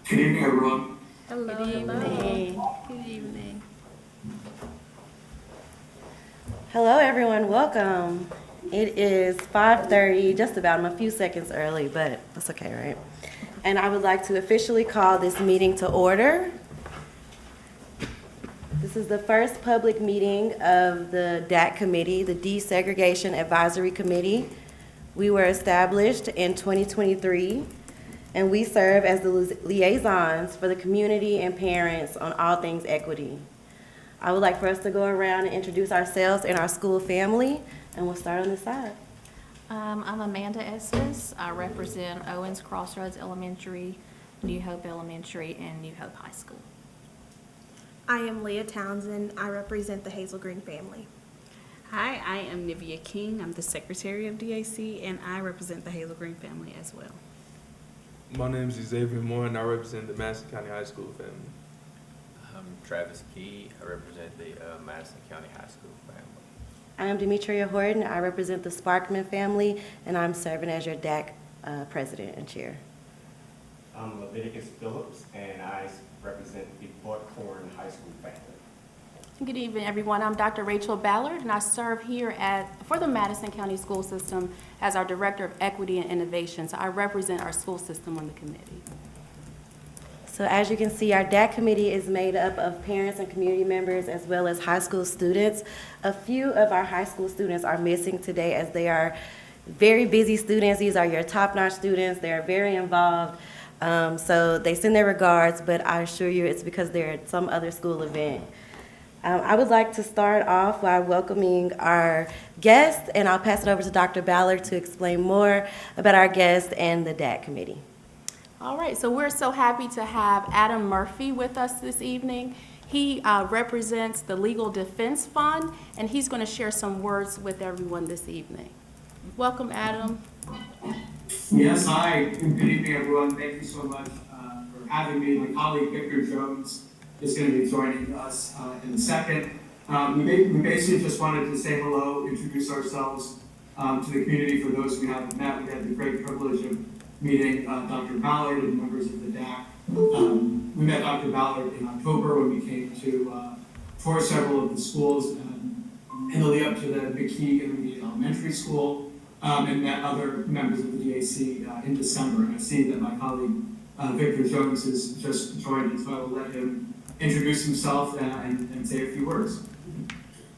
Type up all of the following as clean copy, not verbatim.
Good evening, everyone. Hello. Good evening. Good evening. Hello, everyone. Welcome. It is 5:30, just about. I'm a few seconds early, but that's okay, right? And I would like to officially call this meeting to order. This is the first public meeting of the DAC committee, the Desegregation Advisory Committee. We were established in 2023, and we serve as the liaisons for the community and parents on all things equity. I would like for us to go around and introduce ourselves and our school family, and we'll start on this side. I'm Amanda Estes. I represent Owens Crossroads Elementary, New Hope Elementary, and New Hope High School. I am Leah Townsend. I represent the Hazel Green family. Hi, I am Nivea King. I'm the Secretary of DAC, and I represent the Hazel Green family as well. My name is Xavier Moore, and I represent the Madison County High School family. I'm Travis Key. I represent the Madison County High School family. I am Demetria Horton. I represent the Sparkman family, and I'm serving as your DAC president and chair. I'm Leviticus Phillips, and I represent the Buckhorn High School family. Good evening, everyone. I'm Dr. Rachel Ballard, and I serve here for the Madison County School System as our Director of Equity and Innovation. So I represent our school system on the committee. So as you can see, our DAC committee is made up of parents and community members as well as high school students. A few of our high school students are missing today as they are very busy students. These are your top-notch students. They are very involved. So they send their regards, but I assure you it's because they're at some other school event. I would like to start off by welcoming our guests, and I'll pass it over to Dr. Ballard to explain more about our guests and the DAC committee. All right, so we're so happy to have Adam Murphy with us this evening. He represents the Legal Defense Fund, and he's going to share some words with everyone this evening. Welcome, Adam. Yes, hi. Good evening, everyone. Thank you so much for having me. My colleague Victor Jones is going to be joining us in a second. We basically just wanted to say hello, introduce ourselves to the community. For those we haven't met, we had the great privilege of meeting Dr. Ballard and members of the DAC. We met Dr. Ballard in October when we came to tour several of the schools in the lead up to the McKee Intermediate Elementary School, and met other members of the DAC in December. And I see that my colleague Victor Jones has just joined, and so I will let him introduce himself and say a few words.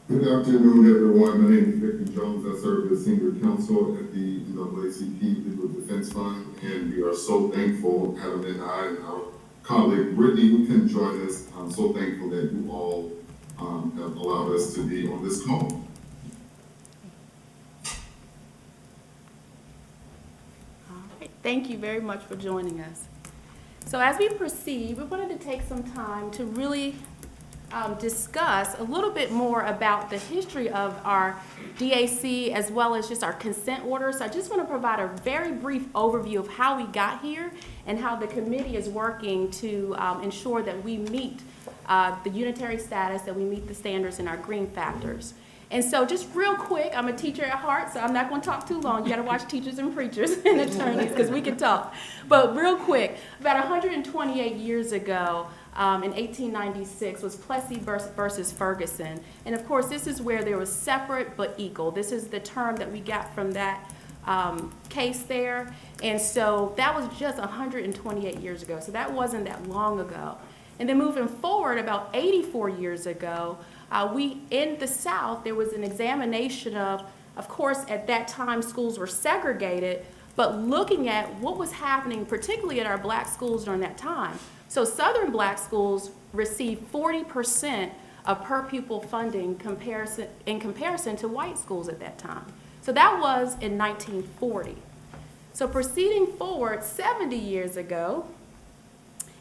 Good afternoon, everyone. My name is Victor Jones. I serve as senior counsel at the NAACP Legal Defense Fund, and we are so thankful, Adam and I and our colleague Brittany, who can join us. I'm so thankful that you all have allowed us to be on this call. All right, thank you very much for joining us. So as we proceed, we wanted to take some time to really discuss a little bit more about the history of our DAC as well as just our consent order. So I just want to provide a very brief overview of how we got here and how the committee is working to ensure that we meet the unitary status, that we meet the standards and our green factors. And so just real quick, I'm a teacher at heart, so I'm not going to talk too long. You got to watch Teachers and Preachers and Attorneys because we can talk. But real quick, about 128 years ago, in 1896 was Plessy versus Ferguson. And of course, this is where there was separate but equal. This is the term that we got from that case there. And so that was just 128 years ago. So that wasn't that long ago. And then moving forward, about 84 years ago, in the South, there was an examination of course, at that time, schools were segregated, but looking at what was happening, particularly at our black schools during that time. So Southern black schools received 40% of per pupil funding in comparison to white schools at that time. So that was in 1940. So proceeding forward 70 years ago,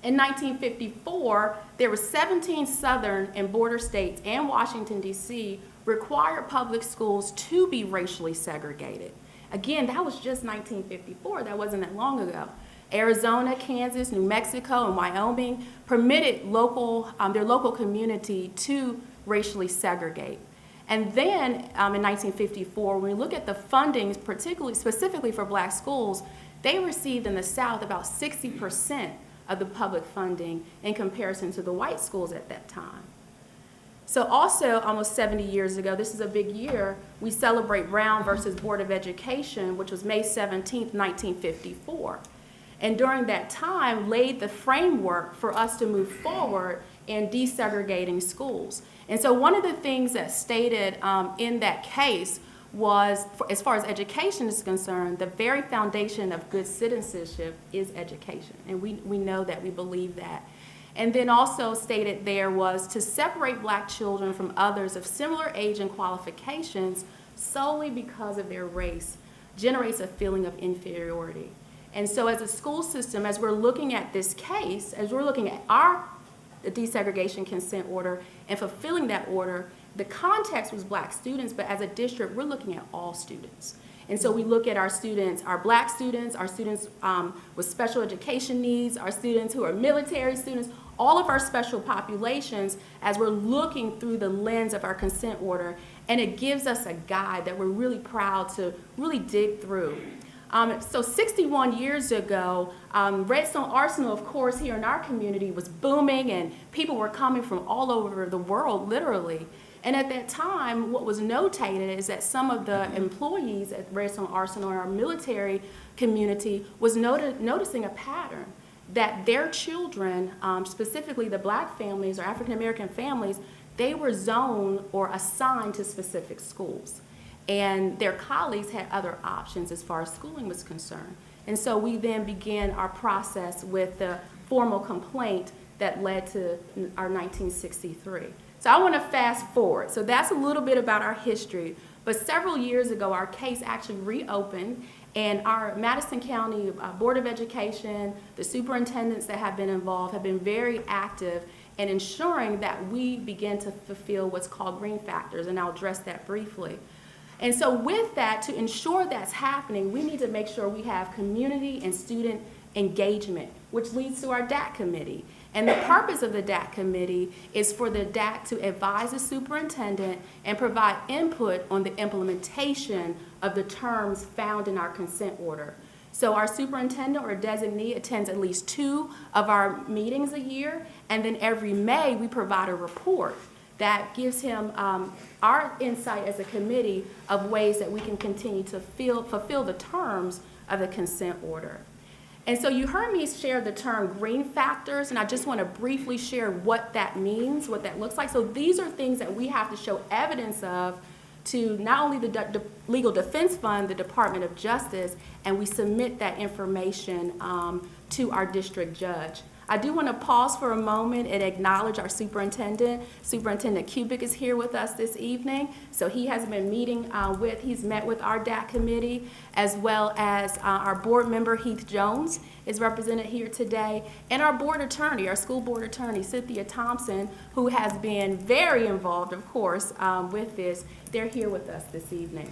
in 1954, there were 17 Southern and border states and Washington, D.C. required public schools to be racially segregated. Again, that was just 1954. That wasn't that long ago. Arizona, Kansas, New Mexico, and Wyoming permitted their local community to racially segregate. And then in 1954, when we look at the fundings, specifically for black schools, they received in the South about 60% of the public funding in comparison to the white schools at that time. So also, almost 70 years ago, this is a big year, we celebrate Brown versus Board of Education, which was May 17th, 1954. And during that time, laid the framework for us to move forward in desegregating schools. And so one of the things that stated in that case was, as far as education is concerned, the very foundation of good citizenship is education. And we know that, we believe that. And then also stated there was to separate black children from others of similar age and qualifications solely because of their race generates a feeling of inferiority. And so as a school system, as we're looking at this case, as we're looking at the desegregation consent order and fulfilling that order, the context was black students, but as a district, we're looking at all students. And so we look at our students, our black students, our students with special education needs, our students who are military students, all of our special populations as we're looking through the lens of our consent order. And it gives us a guide that we're really proud to really dig through. So 61 years ago, Redstone Arsenal, of course, here in our community was booming and people were coming from all over the world, literally. And at that time, what was notated is that some of the employees at Redstone Arsenal in our military community was noticing a pattern that their children, specifically the black families or African American families, they were zoned or assigned to specific schools. And their colleagues had other options as far as schooling was concerned. And so we then began our process with the formal complaint that led to our 1963. So I want to fast forward. So that's a little bit about our history. But several years ago, our case actually reopened, and our Madison County Board of Education, the superintendents that have been involved have been very active in ensuring that we begin to fulfill what's called green factors, and I'll address that briefly. And so with that, to ensure that's happening, we need to make sure we have community and student engagement, which leads to our DAC committee. And the purpose of the DAC committee is for the DAC to advise the superintendent and provide input on the implementation of the terms found in our consent order. So our superintendent or designee attends at least 2 of our meetings a year, and then every May we provide a report that gives him our insight as a committee of ways that we can continue to fulfill the terms of the consent order. And so you heard me share the term green factors, and I just want to briefly share what that means, what that looks like. So these are things that we have to show evidence of to not only the Legal Defense Fund, the Department of Justice, and we submit that information to our district judge. I do want to pause for a moment and acknowledge our superintendent. Superintendent Kubik is here with us this evening. So he has been meeting he's met with our DAC committee, as well as our board member, Heath Jones, is represented here today, and our board attorney, our school board attorney, Cynthia Thompson, who has been very involved, of course, with this. They're here with us this evening.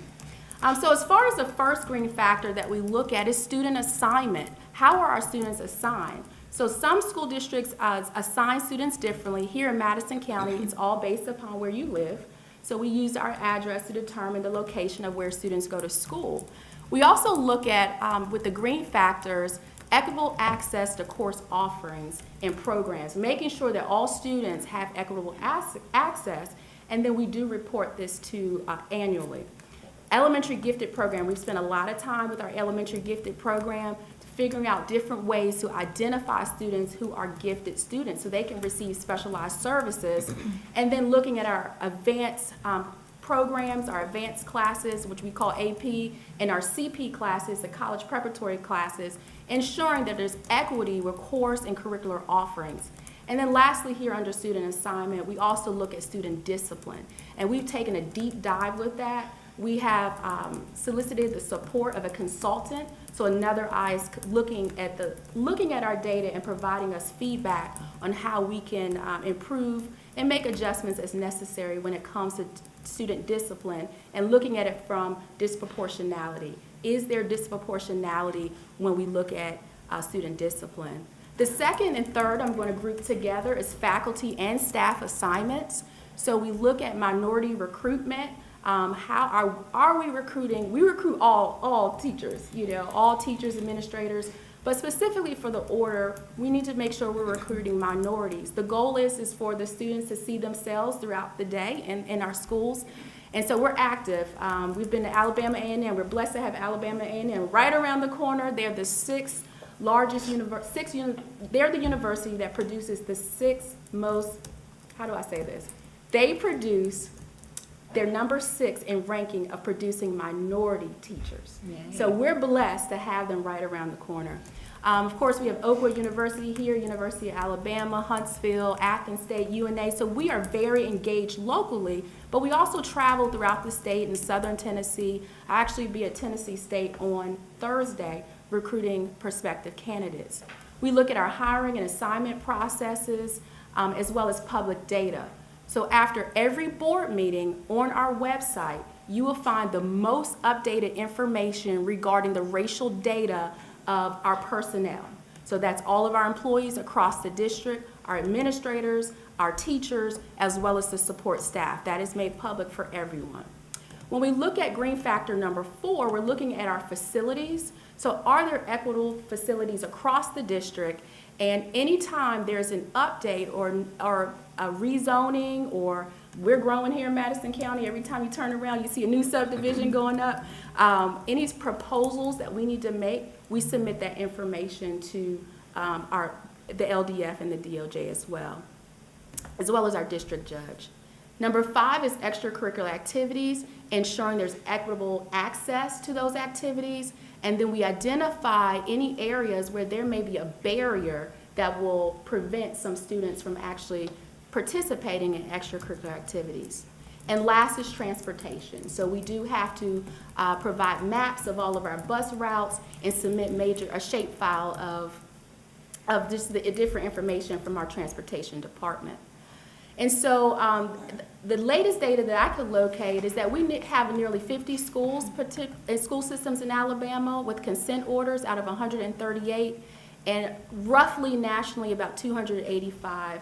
So as far as the first green factor that we look at is student assignment. How are our students assigned? So some school districts assign students differently. Here in Madison County, it's all based upon where you live. So we use our address to determine the location of where students go to school. We also look at, with the green factors, equitable access to course offerings and programs, making sure that all students have equitable access, and then we do report this to annually. Elementary gifted program, we've spent a lot of time with our elementary gifted program figuring out different ways to identify students who are gifted students so they can receive specialized services, and then looking at our advanced programs, our advanced classes, which we call AP, and our CP classes, the college preparatory classes, ensuring that there's equity with course and curricular offerings. And then lastly, here under student assignment, we also look at student discipline. And we've taken a deep dive with that. We have solicited the support of a consultant, so another eye is looking at our data and providing us feedback on how we can improve and make adjustments as necessary when it comes to student discipline, and looking at it from disproportionality. Is there disproportionality when we look at student discipline? The second and third I'm going to group together is faculty and staff assignments. So we look at minority recruitment. How are we recruiting? We recruit all teachers, all teachers, administrators, but specifically for the order, we need to make sure we're recruiting minorities. The goal is for the students to see themselves throughout the day in our schools. And so we're active. We've been to Alabama A&M. We're blessed to have Alabama A&M right around the corner. They're the sixth largest they're the university that produces the sixth most, how do I say this? They're number 6 in ranking of producing minority teachers. Yay. So we're blessed to have them right around the corner. Of course, we have Oakwood University here, University of Alabama, Huntsville, Athens State, UNA. So we are very engaged locally, but we also travel throughout the state in southern Tennessee. I'll actually be at Tennessee State on Thursday recruiting prospective candidates. We look at our hiring and assignment processes as well as public data. So after every board meeting on our website, you will find the most updated information regarding the racial data of our personnel. So that's all of our employees across the district, our administrators, our teachers, as well as the support staff. That is made public for everyone. When we look at green factor number 4, we're looking at our facilities. So are there equitable facilities across the district? And anytime there's an update or a rezoning, or we're growing here in Madison County, every time you turn around you see a new subdivision going up, any proposals that we need to make, we submit that information to the LDF and the DOJ as well as our district judge. Number 5 is extracurricular activities, ensuring there's equitable access to those activities, and then we identify any areas where there may be a barrier that will prevent some students from actually participating in extracurricular activities. And last is transportation. So we do have to provide maps of all of our bus routes and submit a shape file of just the different information from our transportation department. And so the latest data that I could locate is that we have nearly 50 schools, school systems in Alabama with consent orders out of 138, and roughly nationally about 285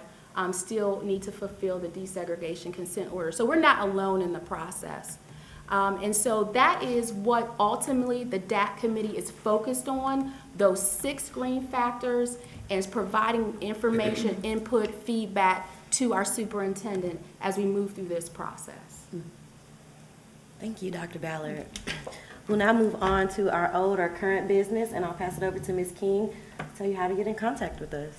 still need to fulfill the desegregation consent order. So we're not alone in the process. And so that is what ultimately the DAC committee is focused on, those 6 green factors, and is providing information, input, feedback to our superintendent as we move through this process. Thank you, Dr. Ballard. We'll now move on to our old or current business, and I'll pass it over to Ms. King to tell you how to get in contact with us.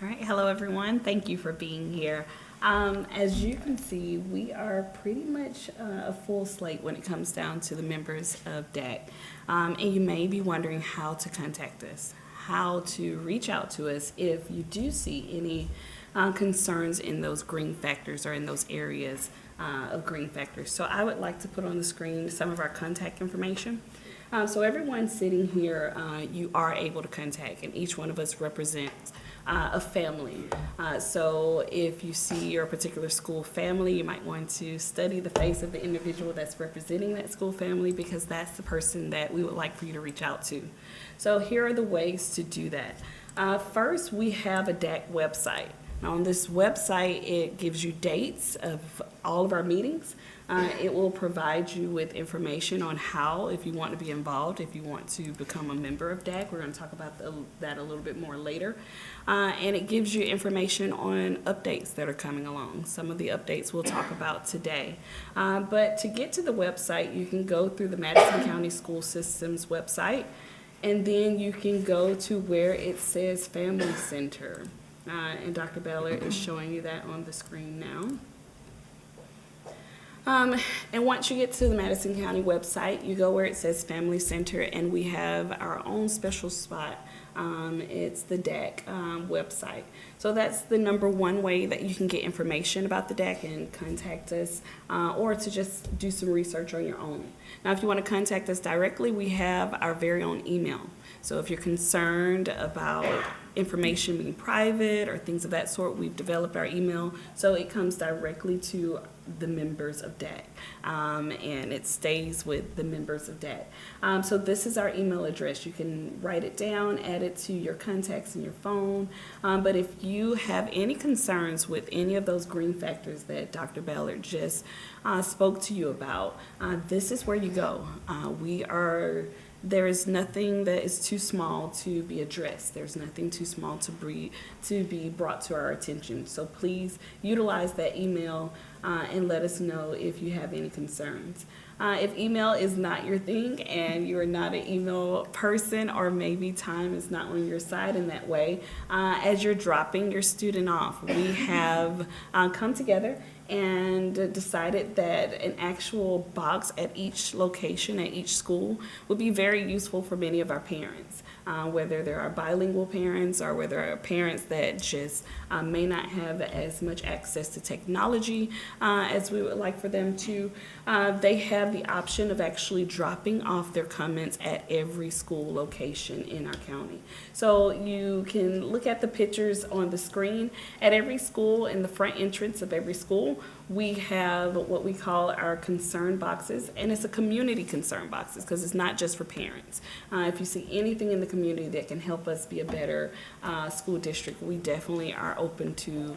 All right, hello everyone. Thank you for being here. As you can see, we are pretty much a full slate when it comes down to the members of DAC. And you may be wondering how to contact us, how to reach out to us if you do see any concerns in those green factors or in those areas of green factors. So I would like to put on the screen some of our contact information. So everyone sitting here, you are able to contact, and each one of us represents a family. So if you see your particular school family, you might want to study the face of the individual that's representing that school family, because that's the person that we would like for you to reach out to. So here are the ways to do that. First, we have a DAC website. Now, on this website, it gives you dates of all of our meetings. It will provide you with information on how, if you want to be involved, if you want to become a member of DAC. We're going to talk about that a little bit more later. And it gives you information on updates that are coming along. Some of the updates we'll talk about today. But to get to the website, you can go through the Madison County School System's website, and then you can go to where it says Family Center. And Dr. Ballard is showing you that on the screen now. And once you get to the Madison County website, you go where it says Family Center, and we have our own special spot. It's the DAC website. So that's the number one way that you can get information about the DAC and contact us, or to just do some research on your own. Now, if you want to contact us directly, we have our very own email. So if you're concerned about information being private or things of that sort, we've developed our email so it comes directly to the members of DAC, and it stays with the members of DAC. So this is our email address. You can write it down, add it to your contacts in your phone. But if you have any concerns with any of those green factors that Dr. Ballard just spoke to you about, this is where you go. There is nothing that is too small to be addressed. There's nothing too small to be brought to our attention. So please utilize that email and let us know if you have any concerns. If email is not your thing and you're not an email person, or maybe time is not on your side in that way, as you're dropping your student off, we have come together and decided that an actual box at each location, at each school, would be very useful for many of our parents, whether there are bilingual parents or whether there are parents that just may not have as much access to technology as we would like for them to. They have the option of actually dropping off their comments at every school location in our county. So you can look at the pictures on the screen. At every school, in the front entrance of every school, we have what we call our concern boxes, and it's a community concern boxes because it's not just for parents. If you see anything in the community that can help us be a better school district, we definitely are open to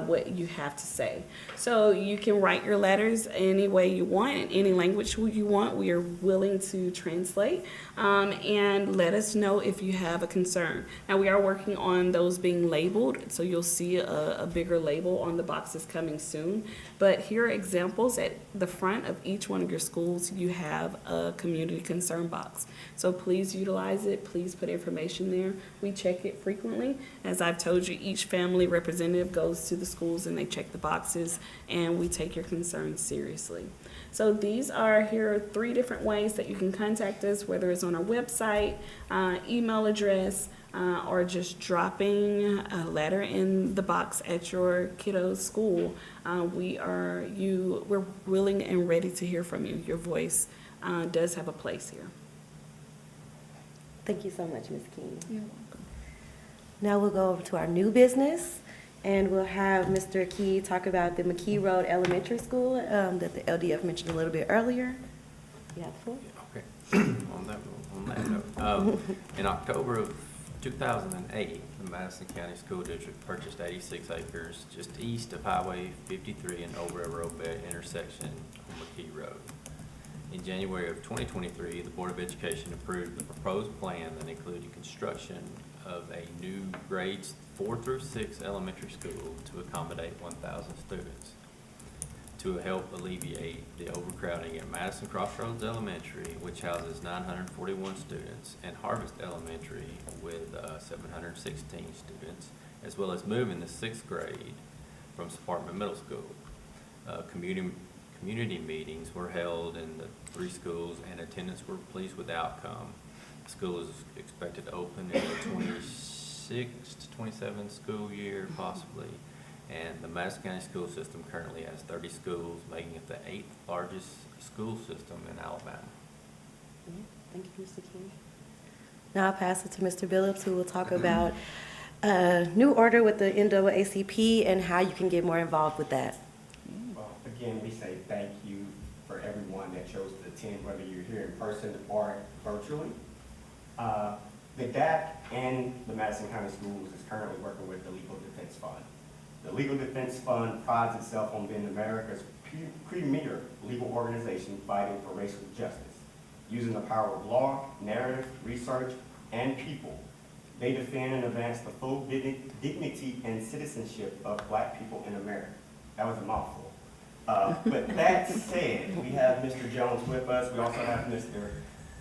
what you have to say. So you can write your letters any way you want, in any language you want. We are willing to translate, and let us know if you have a concern. Now, we are working on those being labeled, so you'll see a bigger label on the boxes coming soon. But here are examples. At the front of each one of your schools, you have a community concern box. So please utilize it. Please put information there. We check it frequently. As I've told you, each family representative goes to the schools and they check the boxes, and we take your concerns seriously. So here are 3 different ways that you can contact us, whether it's on our website, email address, or just dropping a letter in the box at your kiddo's school. We're willing and ready to hear from you. Your voice does have a place here. Thank you so much, Ms. King. You're welcome. Now we'll go over to our new business, and we'll have Mr. Key talk about the McKee Road Elementary School that the LDF mentioned a little bit earlier. You have the floor. Okay. On that note, in October of 2008, the Madison County School District purchased 86 acres just east of Highway 53 and Old Railroad Bed intersection on McKee Road. In January of 2023, the Board of Education approved the proposed plan that included construction of a new grades 4 through 6 elementary school to accommodate 1,000 students. To help alleviate the overcrowding at Madison Crossroads Elementary, which houses 941 students, and Harvest Elementary with 716 students, as well as moving the 6th grade from Sparkman Middle School. Community meetings were held in the 3 schools, and attendants were pleased with the outcome. The school is expected to open in the 26 to 27 school year, possibly. And the Madison County school system currently has 30 schools, making it the 8th largest school system in Alabama. Thank you, Mr. King. Now I'll pass it to Mr. Billups, who will talk about a new order with the NAACP and how you can get more involved with that. Well, again, we say thank you for everyone that chose to attend, whether you're here in person or virtually. The DAC and the Madison County Schools is currently working with the Legal Defense Fund. The Legal Defense Fund prides itself on being America's premier legal organization fighting for racial justice. Using the power of law, narrative, research, and people, they defend and advance the full dignity and citizenship of Black people in America. That was a mouthful. But that said, we have Mr. Jones with us. We also have Mr.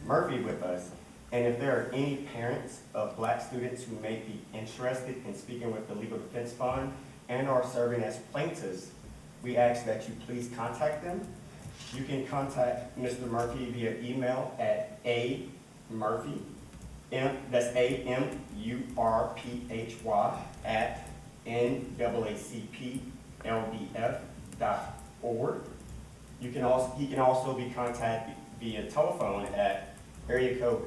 Murphy with us. And if there are any parents of Black students who may be interested in speaking with the Legal Defense Fund and are serving as plaintiffs, we ask that you please contact them. You can contact Mr. Murphy via email at amurphy, that's AMURPHY at NAACPLDF.org. He can also be contacted via telephone at area code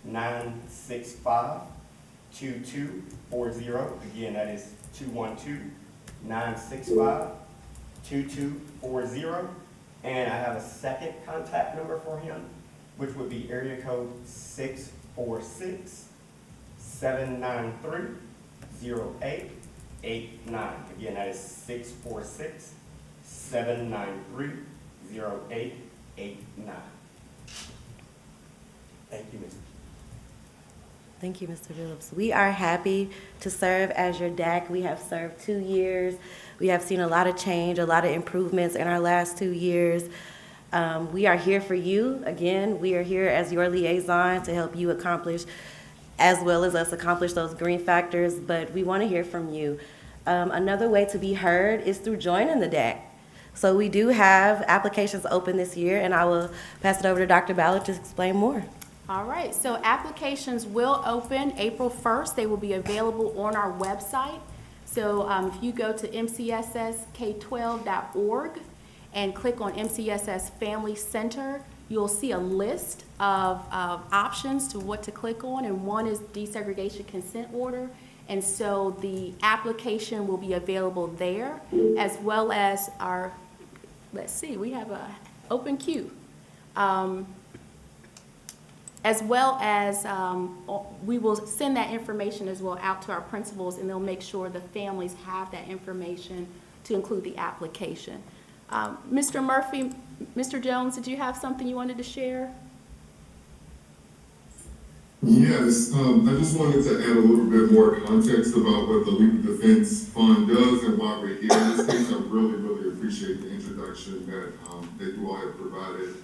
212-965-2240. Again, that is 212-965-2240. And I have a second contact number for him, which would be area code 646-793-0889. Again, that is 646-793-0889. Thank you, Mr. Thank you, Mr. Phillips. We are happy to serve as your DAC. We have served 2 years. We have seen a lot of change, a lot of improvements in our last 2 years. We are here for you. Again, we are here as your liaison to help you accomplish, as well as us accomplish those green factors, but we want to hear from you. Another way to be heard is through joining the DAC. So we do have applications open this year, and I will pass it over to Dr. Ballard to explain more. All right, so applications will open April 1st. They will be available on our website. So if you go to MCSSK12.org and click on MCSS Family Center, you'll see a list of options to what to click on, and one is desegregation consent order. And so the application will be available there, as well as our, let's see, we have a open queue. As well as we will send that information as well out to our principals, and they'll make sure the families have that information to include the application. Mr. Murphy, Mr. Jones, did you have something you wanted to share? Yes, I just wanted to add a little bit more context about what the Legal Defense Fund does and why we're here. In this case, I really appreciate the introduction that you all have provided.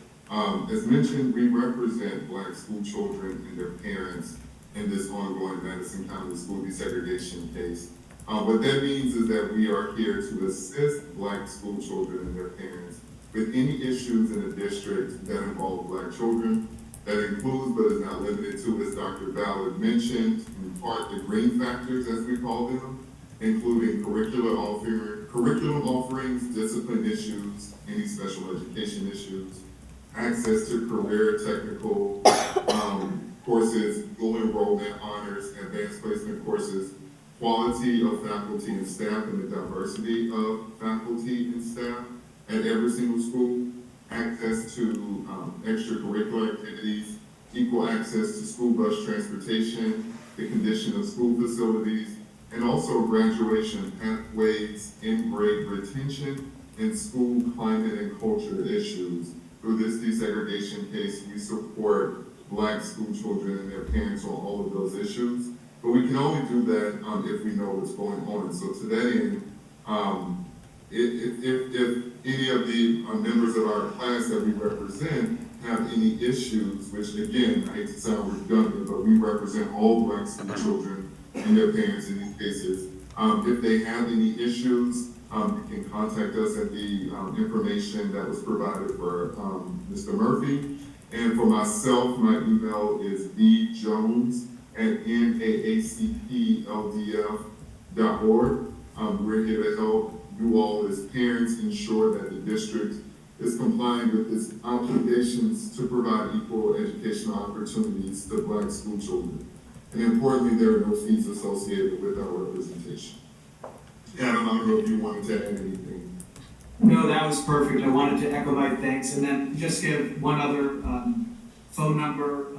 As mentioned, we represent Black school children and their parents in this ongoing Madison County school desegregation case. What that means is that we are here to assist Black school children and their parents with any issues in the district that involve Black children. That includes, but is not limited to, as Dr. Ballard mentioned, in part the green factors, as we call them, including curriculum offerings, discipline issues, any special education issues, access to career technical courses, dual enrollment, honors, advanced placement courses, quality of faculty and staff, and the diversity of faculty and staff at every single school, access to extracurricular activities, equal access to school bus transportation, the condition of school facilities, and also graduation pathways, in-grade retention, and school climate and culture issues. Through this desegregation case, we support Black school children and their parents on all of those issues. But we can only do that if we know what's going on. So to that end, if any of the members of our class that we represent have any issues, which again, I hate to sound redundant, but we represent all Black school children and their parents in these cases. If they have any issues, you can contact us at the information that was provided for Mr. Murphy. And for myself, my email is bjones@naacpldf.org. We're here to help you all as parents ensure that the district is complying with its obligations to provide equal educational opportunities to Black school children. And importantly, there are no fees associated with our representation. Adam, I don't know if you wanted to add anything. No, that was perfect. I wanted to echo my thanks, and then just give one other phone number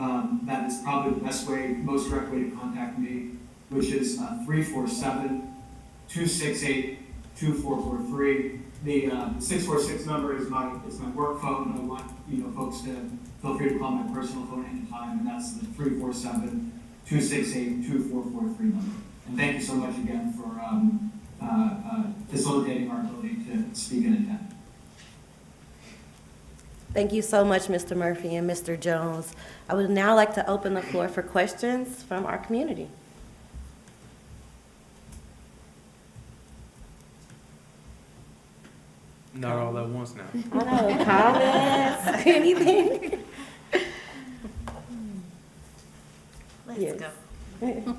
that is probably the best way, most direct way to contact me, which is 347-268-2443. The 646 number is my work phone. I want folks to feel free to call my personal phone anytime, and that's the 347-268-2443 number. And thank you so much again for facilitating our ability to speak and attend. Thank you so much, Mr. Murphy and Mr. Jones. I would now like to open the floor for questions from our community. Not all at once now. I know, comments, anything? Let's Yes. go.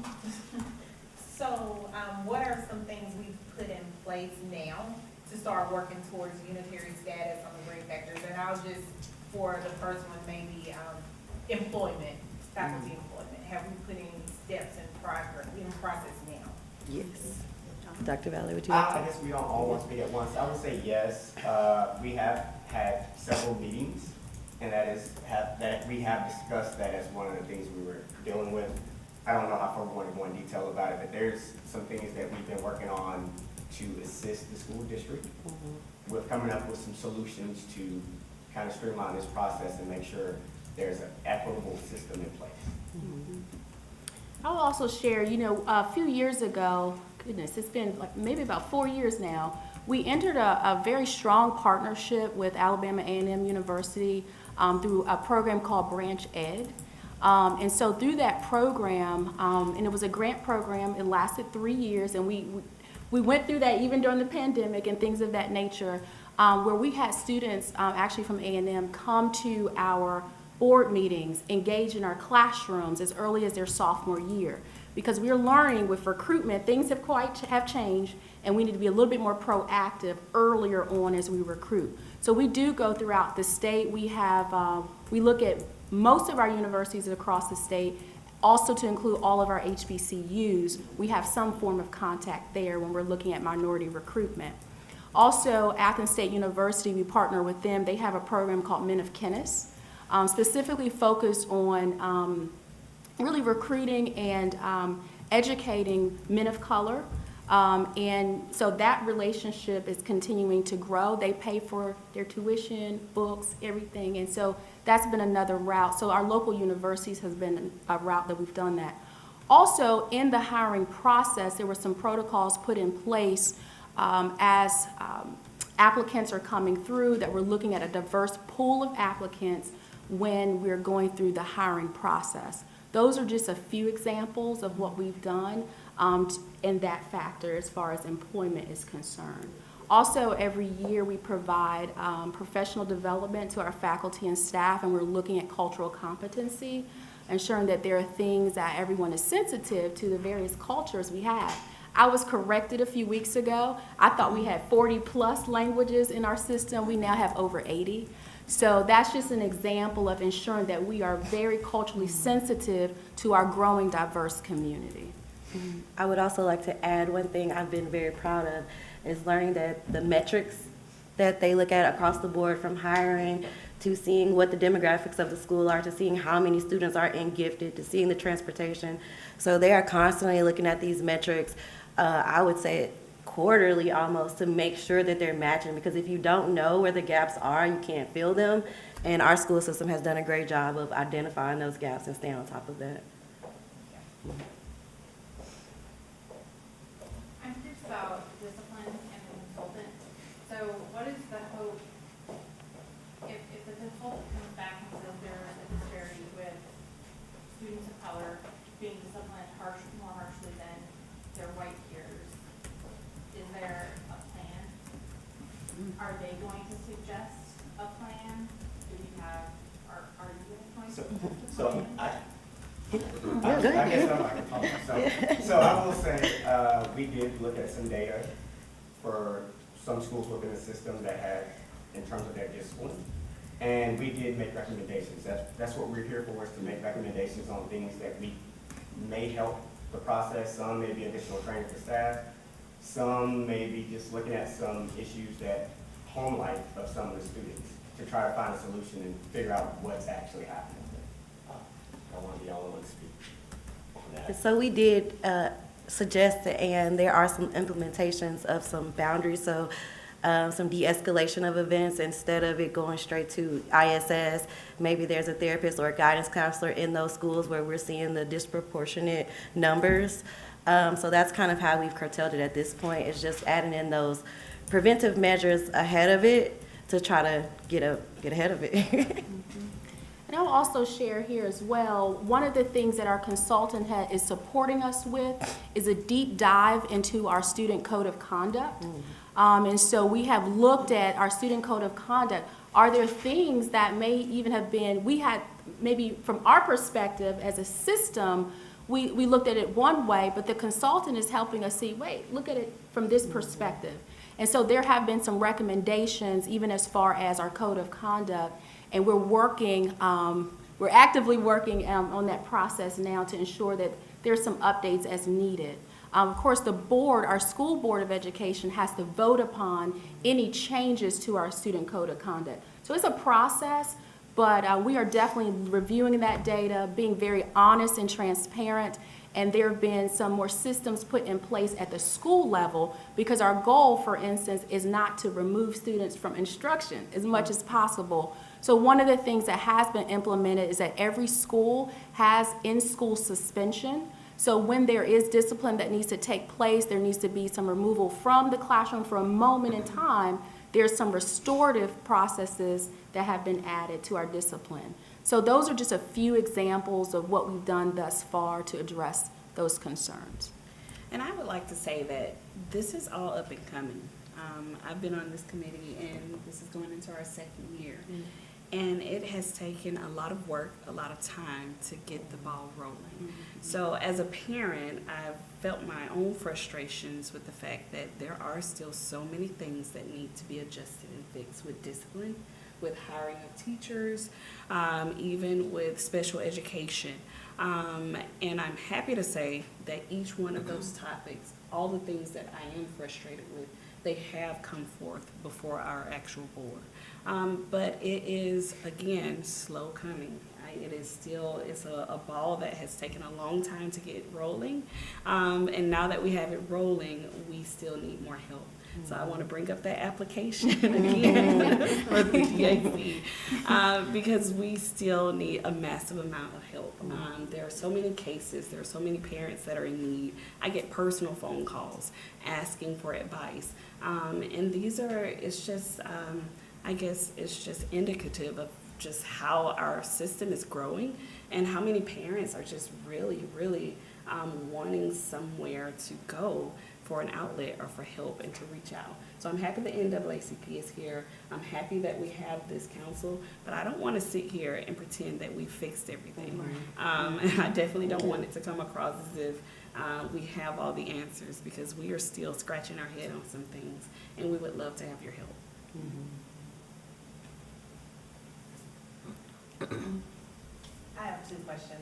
So, what are some things we've put in place now to start working towards unitary status on the grade vectors? And I'll just, for the first one, maybe, employment, faculty employment. Have we put any steps in process now? Yes. Dr. Valley, would you I like to? guess we don't all want to speak at once. I would say yes. We have had several meetings, and that we have discussed that as one of the things we were dealing with. I don't know how far we want to go in detail about it, but there's some things that we've been working on to assist the school district with coming up with some solutions to kind of streamline this process and make sure there's an equitable system in place. I'll also share, a few years ago, goodness, it's been like maybe about 4 years now, we entered a very strong partnership with Alabama A&M University through a program called Branch Ed. And so through that program, and it was a grant program, it lasted 3 years, and we went through that even during the pandemic and things of that nature, where we had students actually from A&M come to our board meetings, engage in our classrooms as early as their sophomore year. Because we're learning with recruitment, things have changed, and we need to be a little bit more proactive earlier on as we recruit. So we do go throughout the state. We look at most of our universities across the state, also to include all of our HBCUs. We have some form of contact there when we're looking at minority recruitment. Also, Athens State University, we partner with them. They have a program called Men of Kennis, specifically focused on really recruiting and educating men of color. And so that relationship is continuing to grow. They pay for their tuition, books, everything. And so that's been another route. So our local universities has been a route that we've done that. Also, in the hiring process, there were some protocols put in place as applicants are coming through, that we're looking at a diverse pool of applicants when we're going through the hiring process. Those are just a few examples of what we've done in that factor as far as employment is concerned. Also, every year we provide professional development to our faculty and staff, and we're looking at cultural competency, ensuring that there are things that everyone is sensitive to the various cultures we have. I was corrected a few weeks ago. I thought we had 40+ languages in our system. We now have over 80. So that's just an example of ensuring that we are very culturally sensitive to our growing diverse community. I would also like to add one thing I've been very proud of is learning that the metrics that they look at across the board, from hiring to seeing what the demographics of the school are, to seeing how many students are in gifted, to seeing the transportation. So they are constantly looking at these metrics, I would say quarterly almost, to make sure that they're matching, because if you don't know where the gaps are, you can't fill them. And our school system has done a great job of identifying those gaps and staying on top of that. I'm curious about discipline and the consultant. So what is the hope if the consultant comes back and says there's a disparity with students of color being disciplined more harshly than their white peers? Is there a plan? Are they going to suggest a plan? Do we have, are you going to suggest a plan? I guess I'm like a talker. So I will say, we did look at some data for some schools within the system that had, in terms of their discipline, and we did make recommendations. That's what we're here for, is to make recommendations on things that we may help the process. Some may be additional training for staff. Some may be just looking at some issues that home life of some of the students to try to find a solution and figure out what's actually happening. I want to be the only one to speak on that. So we did suggest, and there are some implementations of some boundaries, so some de-escalation of events. Instead of it going straight to ISS, maybe there's a therapist or a guidance counselor in those schools where we're seeing the disproportionate numbers. So that's kind of how we've curtailed it at this point. It's just adding in those preventive measures ahead of it to try to get ahead of it. And I'll also share here as well, one of the things that our consultant is supporting us with is a deep dive into our student code of conduct. And so we have looked at our student code of conduct. Are there things that may even have been, we had, maybe from our perspective as a system, we looked at it one way, but the consultant is helping us see, wait, look at it from this perspective. And so there have been some recommendations, even as far as our code of conduct, and we're working, we're actively working on that process now to ensure that there's some updates as needed. Of course, the board, our school board of education, has to vote upon any changes to our student code of conduct. So it's a process, but we are definitely reviewing that data, being very honest and transparent, and there have been some more systems put in place at the school level, because our goal, for instance, is not to remove students from instruction as much as possible. So one of the things that has been implemented is that every school has in-school suspension. So when there is discipline that needs to take place, there needs to be some removal from the classroom for a moment in time. There's some restorative processes that have been added to our discipline. So those are just a few examples of what we've done thus far to address those concerns. And I would like to say that this is all up and coming. I've been on this committee, and this is going into our second year. And it has taken a lot of work, a lot of time to get the ball rolling. So as a parent, I've felt my own frustrations with the fact that there are still so many things that need to be adjusted and fixed with discipline, with hiring of teachers, even with special education. And I'm happy to say that each one of those topics, all the things that I am frustrated with, they have come forth before our actual board. But it is, again, slow coming. It is still, it's a ball that has taken a long time to get rolling. And now that we have it rolling, we still need more help. So I want to bring up that application again for the DAC, because we still need a massive amount of help. There are so many cases, there are so many parents that are in need. I get personal phone calls asking for advice. And these are, it's just, I guess it's just indicative of just how our system is growing and how many parents are just really, really wanting somewhere to go for an outlet or for help and to reach out. So I'm happy the NAACP is here. I'm happy that we have this council, but I don't want to sit here and pretend that we fixed everything. And I definitely don't want it to come across as if we have all the answers, because we are still scratching our head on some things, and we would love to have your help. I have two questions.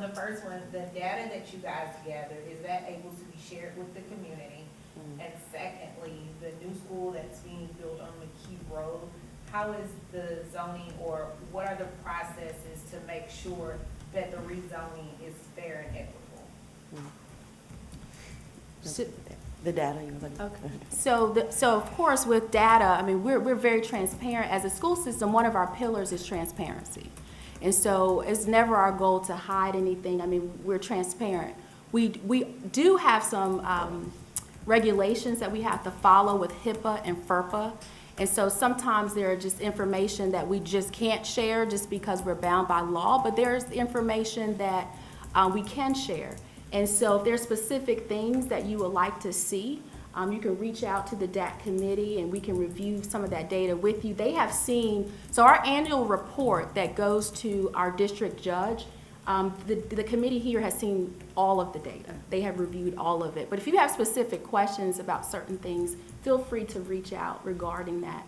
The first one, the data that you guys gather, is that able to be shared with the community? And secondly, the new school that's being built on McKee Road, how is the zoning, or what are the processes to make sure that the rezoning is fair and equitable? The data, you was like. Okay. So of course, with data, I mean, we're very transparent. As a school system, one of our pillars is transparency. And so it's never our goal to hide anything. I mean, we're transparent. We do have some regulations that we have to follow with HIPAA and FERPA. And so sometimes there are just information that we just can't share just because we're bound by law, but there's information that we can share. And so if there's specific things that you would like to see, you can reach out to the DAC committee and we can review some of that data with you. They have seen, so our annual report that goes to our district judge, the committee here has seen all of the data. They have reviewed all of it. But if you have specific questions about certain things, feel free to reach out regarding that.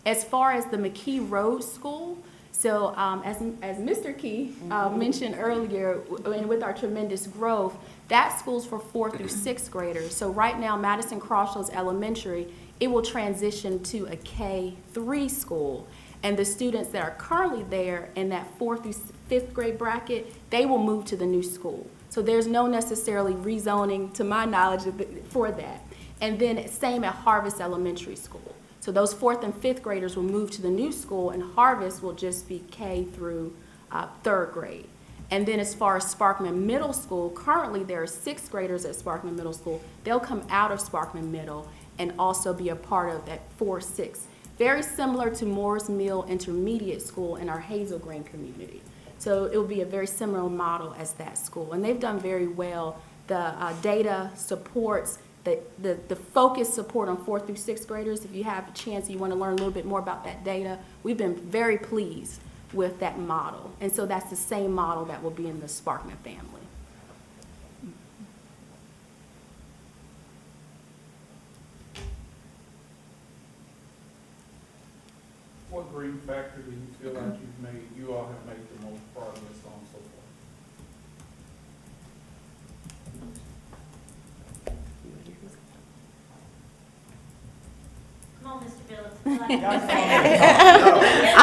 As far as the McKee Road School, so as Mr. Key mentioned earlier, and with our tremendous growth, that school's for 4th through 6th graders. So right now, Madison Crossroads Elementary, it will transition to a K-3 school. And the students that are currently there in that 4th through 5th grade bracket, they will move to the new school. So there's no necessarily rezoning, to my knowledge, for that. And then same at Harvest Elementary School. So those 4th and 5th graders will move to the new school, and Harvest will just be K through 3rd grade. And then as far as Sparkman Middle School, currently there are 6th graders at Sparkman Middle School. They'll come out of Sparkman Middle and also be a part of that 4-6. Very similar to Morris Mill Intermediate School in our Hazel Green community. So it will be a very similar model as that school. And they've done very well. The data supports the focused support on 4th through 6th graders. If you have a chance and you want to learn a little bit more about that data, we've been very pleased with that model. And so that's the same model that will be in the Sparkman family. What green factor do you feel like you all have made the most progress on so far? Come on, Mr. Phillips. I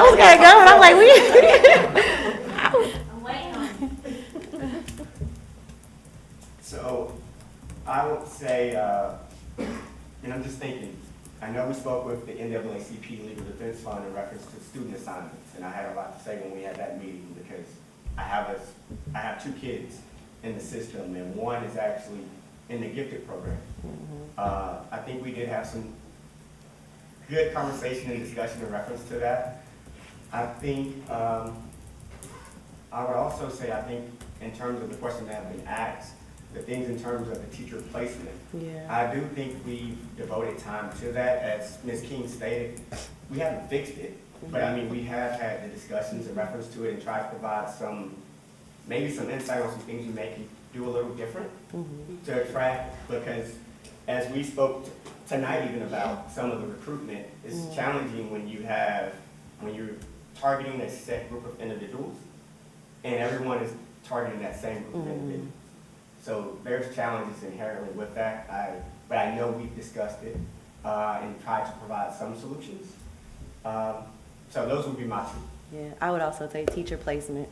was gonna go, and I'm like, I'm waiting on you. So, I would say, and I'm just thinking, I know we spoke with the NAACP Legal Defense Fund in reference to student assignments, and I had a lot to say when we had that meeting, because I have 2 kids in the system, and one is actually in the gifted program. I think we did have some good conversation and discussion in reference to that. I think, I would also say, I think in terms of the question that have been asked, the things in terms of the teacher placement, yeah. I do think we've devoted time to that. As Ms. King stated, we haven't fixed it, but I mean, we have had the discussions in reference to it and tried to provide maybe some insight on some things we may do a little different to attract, because as we spoke tonight even about some of the recruitment, it's challenging when you're targeting a set group of individuals and everyone is targeting that same group of individuals. So there's challenges inherently with that, but I know we've discussed it and tried to provide some solutions. So those would be my 2. Yeah, I would also say teacher placement.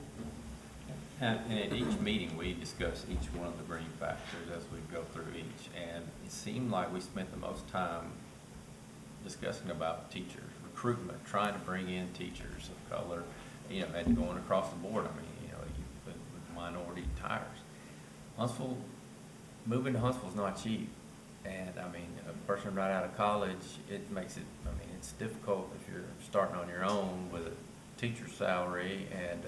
And at each meeting, we discuss each one of the green factors as we go through each, and it seemed like we spent the most time discussing about teachers, recruitment, trying to bring in teachers of color, and going across the board. I mean, with minority tires. Huntsville, moving to Huntsville is not cheap, and I mean, a person right out of college, it makes it, I mean, it's difficult if you're starting on your own with a teacher's salary and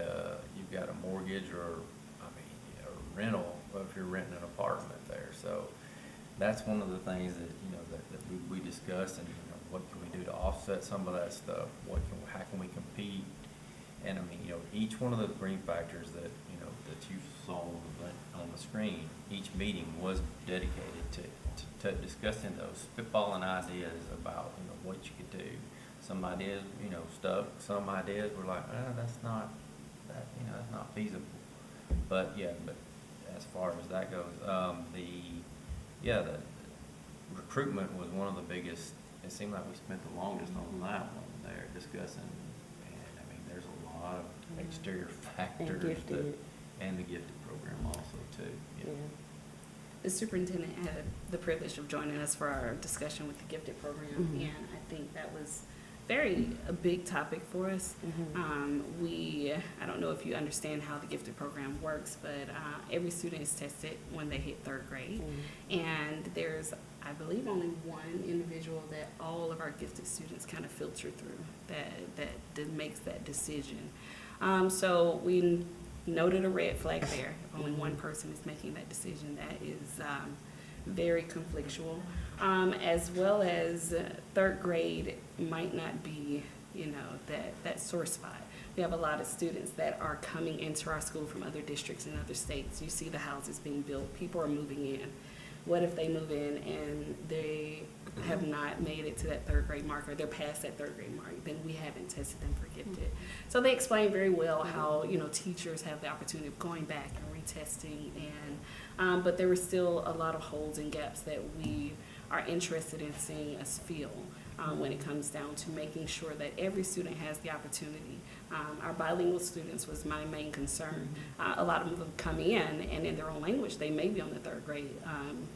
you've got a mortgage or, I mean, a rental, if you're renting an apartment there. So that's one of the things that, that we discussed, and, what can we do to offset some of that stuff? How can we compete? And I mean, each one of the green factors that, that you saw on the screen, each meeting was dedicated to discussing those, spitballing ideas about, what you could do. Some ideas, stuck. Some ideas were like, that's not feasible. But yeah, but as far as that goes, the recruitment was one of the biggest. It seemed like we spent the longest on that one there discussing, and I mean, there's a lot of exterior factors and the gifted program also too. Yeah. The superintendent had the privilege of joining us for our discussion with the gifted program, and I think that was a big topic for us. I don't know if you understand how the gifted program works, but every student is tested when they hit 3rd grade, and there's, I believe, only one individual that all of our gifted students kind of filter through that makes that decision. So we noted a red flag there. If only one person is making that decision, that is very conflictual. As well as 3rd grade might not be, that sore spot. We have a lot of students that are coming into our school from other districts and other states. You see the houses being built, people are moving in. What if they move in and they have not made it to that 3rd grade mark, or they're past that 3rd grade mark? Then we haven't tested them for gifted. So they explain very well how, teachers have the opportunity of going back and retesting, and but there were still a lot of holes and gaps that we are interested in seeing us fill when it comes down to making sure that every student has the opportunity. Our bilingual students was my main concern. A lot of them come in, and in their own language, they may be on the 3rd grade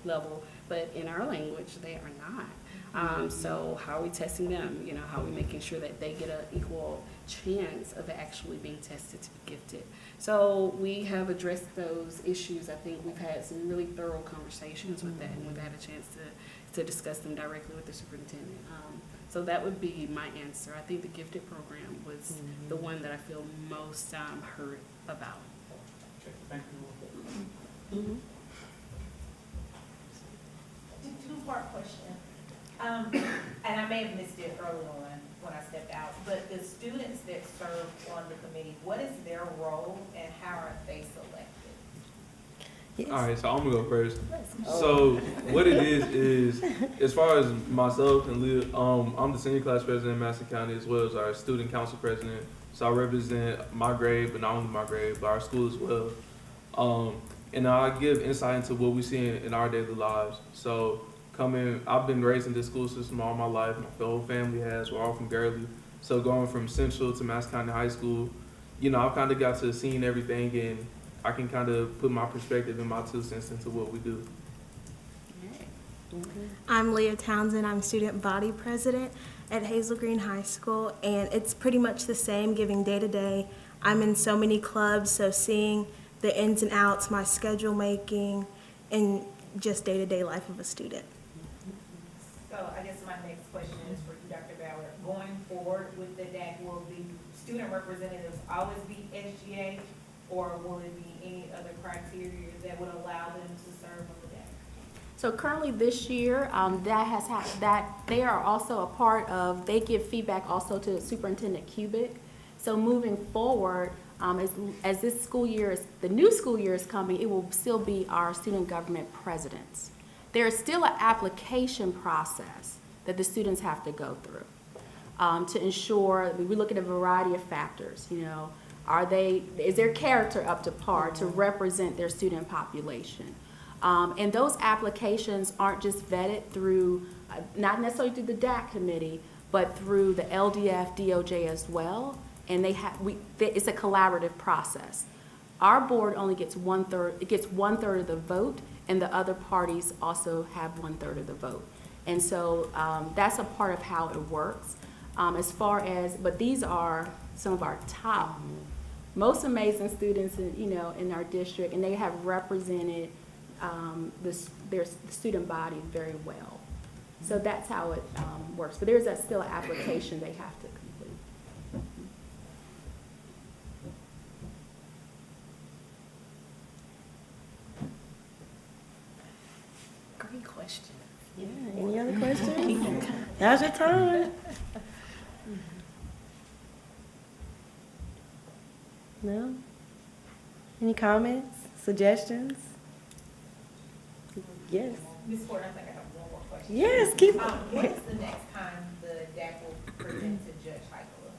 level, but in our language, they are not. So how are we testing them? How are we making sure that they get an equal chance of actually being tested to be gifted? So we have addressed those issues. I think we've had some really thorough conversations with that, and we've had a chance to discuss them directly with the superintendent. So that would be my answer. I think the gifted program was the one that I feel most hurt about. Okay, thank you. Do two-part question. And I may have missed it early on when I stepped out, but the students that serve on the committee, what is their role and how are they selected? All right, so I'm gonna go first. So what it is as far as myself and Leah, I'm the senior class president in Madison County as well as our student council president. So I represent my grade, but not only my grade, but our school as well. And I give insight into what we see in our daily lives. So I've been raised in this school system all my life. My whole family has. We're all from Gurley. So going from Central to Madison County High School, I've kind of got to seeing everything, and I can kind of put my perspective and my 2 cents into what we do. I'm Leah Townsend. I'm student body president at Hazel Green High School, and it's pretty much the same, giving day to day. I'm in so many clubs, so seeing the ins and outs, my schedule making, and just day-to-day life of a student. So I guess my next question is for you, Dr. Bauer. Going forward with the DAC, will the student representatives always be SGA, or will it be any other criteria that would allow them to serve on the DAC? So currently this year, they are also a part of, they give feedback also to Superintendent Kubik. So moving forward, as this school year the new school year is coming, it will still be our student government presidents. There is still an application process that the students have to go through to ensure, we look at a variety of factors, is their character up to par to represent their student population? And those applications aren't just vetted through, not necessarily through the DAC committee, but through the LDF, DOJ as well. And it's a collaborative process. Our board only gets 1/3, it gets 1/3 of the vote, and the other parties also have 1/3 of the vote. And so that's a part of how it works. But these are some of our top, most amazing students in our district, and they have represented their student body very well. So that's how it works. But there's still an application they have to complete. Great question. Yeah, any other questions? Now's your time. No? Any comments, suggestions? Yes. Ms. Ford, I think I have one more question. Yes, keep What is the next time the DAC will present to Judge Heikela?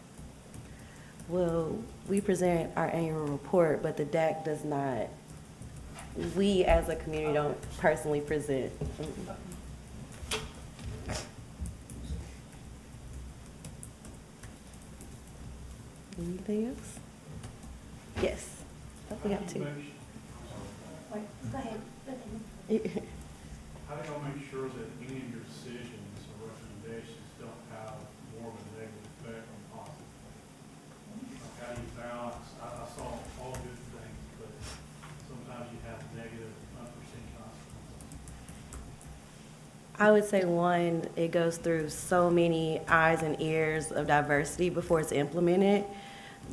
Well, we present our annual report, but the DAC does not, we as a community don't personally present. Anything else? Yes. Oh, we got two. Wait, go ahead. How do y'all make sure that any of your decisions or recommendations don't have more of a negative effect on positive? Like how do you balance, I saw all good things, but sometimes you have negative, unforeseen consequences. I would say one, it goes through so many eyes and ears of diversity before it's implemented,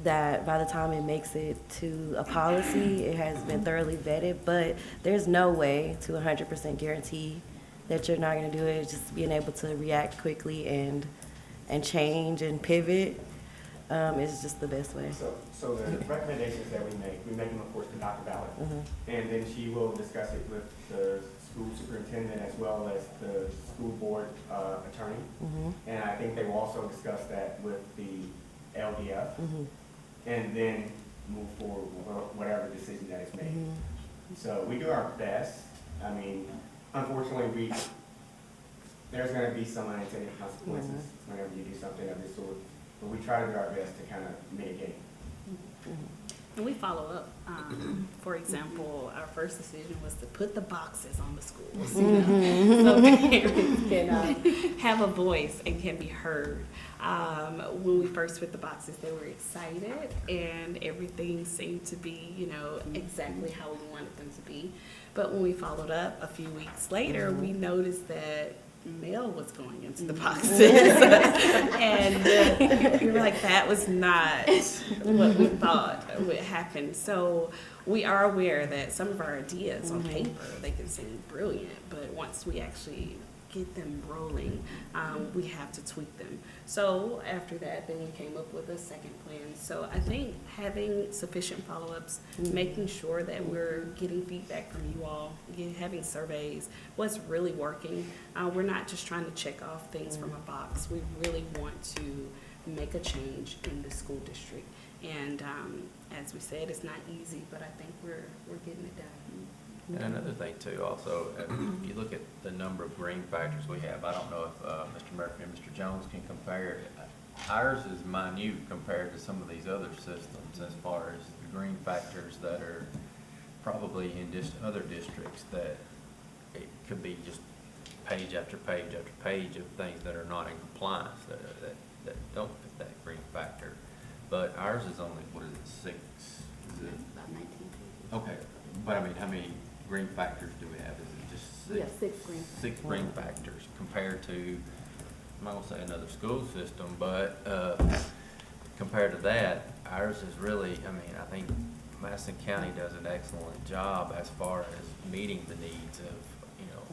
that by the time it makes it to a policy, it has been thoroughly vetted, but there's no way to 100% guarantee that you're not gonna do it. Just being able to react quickly and change and pivot is just the best way. So the recommendations that we make them, of course, to Dr. Ballard. And then she will discuss it with the school superintendent as well as the school board attorney. And I think they will also discuss that with the LDF. And then move forward with whatever decision that is made. So we do our best. I mean, unfortunately, there's going to be some unintended consequences whenever you do something of this sort, but we try to do our best to kind of mitigate. And we follow up. For example, our first decision was to put the boxes on the schools, so parents can have a voice and can be heard. When we first put the boxes, they were excited, and everything seemed to be, exactly how we wanted them to be. But when we followed up a few weeks later, we noticed that mail was going into the boxes. And we were like, that was not what we thought would happen. So we are aware that some of our ideas on paper, they can seem brilliant, but once we actually get them rolling, we have to tweak them. So after that, then we came up with a second plan. So I think having sufficient follow-ups, making sure that we're getting feedback from you all, having surveys, what's really working. We're not just trying to check off things from a box. We really want to make a change in the school district. And as we said, it's not easy, but I think we're getting it done. And another thing too, also, if you look at the number of green factors we have, I don't know if Mr. Murphy and Mr. Jones can compare. Ours is minute compared to some of these other systems as far as the green factors that are probably in just other districts that it could be just page after page after page of things that are not in compliance, that don't fit that green factor. But ours is only, what is it, 6? Is it? About 19 pages. Okay, but I mean, how many green factors do we have? Is it just 6? We have 6 green factors. 6 green factors compared to, I'm not gonna say another school system, but compared to that, ours is really, I mean, I think Madison County does an excellent job as far as meeting the needs of, you know,